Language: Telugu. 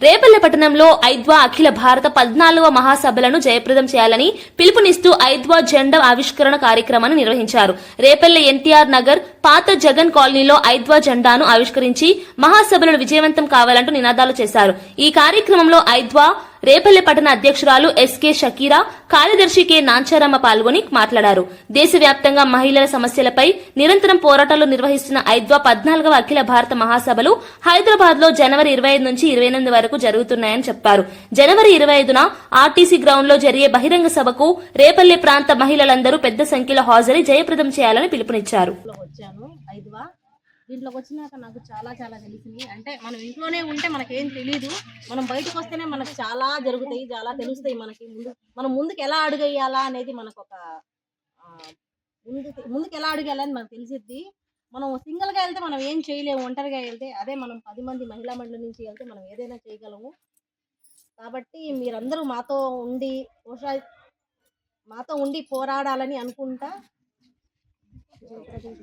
రేపల్లె పట్టణంలో ఐద్వా అఖిల భారత 14వ మహాసభలను జయప్రదం చేయాలని పిలుపునిస్తూ ఐద్వా జెండా ఆవిష్కరణ కార్యక్రమాన్ని నిర్వహించారు. రేపల్లె ఎన్టీఆర్ నగర్ పాత జగన్ కాలనీలో ఐద్వా జెండాను ఆవిష్కరించి మహాసభలను విజయవంతం కావాలంటూ నినాదాలు చేశారు. ఈ కార్యక్రమంలో ఐద్వా రేపల్లె పట్టణ అధ్యక్షురాలు ఎస్కే షకీరా, కార్యదర్శి కె నాంచారమ్మ పాల్గొని మాట్లాడారు. దేశవ్యాప్తంగా మహిళల సమస్యలపై నిరంతరం పోరాటాలు నిర్వహిస్తున్న ఐద్వా 14వ అఖిల భారత మహాసభలు హైదరాబాద్ లో జనవరి 25 నుంచి 28 వరకు జరుగుతున్నాయని చెప్పారు. జనవరి 25న ఆర్టీసీ గ్రౌండ్ లో జరిగే బహిరంగ సభకు రేపల్లె ప్రాంత మహిళలందరూ పెద్ద సంఖ్యలో హాజరై జయప్రదం చేయాలని పిలుపునిచ్చారు. దీంట్లోకి వచ్చినాక నాకు చాలా తెలిసింది. అంటే మనం ఇంట్లోనే ఉంటే మనకేం తెలియదు, మనం బయటకు వస్తేనే మనకు చాలా జరుగుతాయి, చాలా తెలుస్తాయి. మనకి మనం ముందుకు ఎలా అడుగేయాలా అనేది మనకు ఒక ముందుకు ఎలా అడుగేయాలని మనకు తెలిసిద్ది. మనం సింగిల్గా వెళ్తే మనం ఏం చేయలేము, ఒంటరిగా వెళ్తే. అదే మనం 10 మంది మహిళా మండలి నుంచి వెళ్తే మనం ఏదైనా చేయగలము. కాబట్టి మీరందరూ మాతో ఉండి పోరాడాలని అనుకుంటా.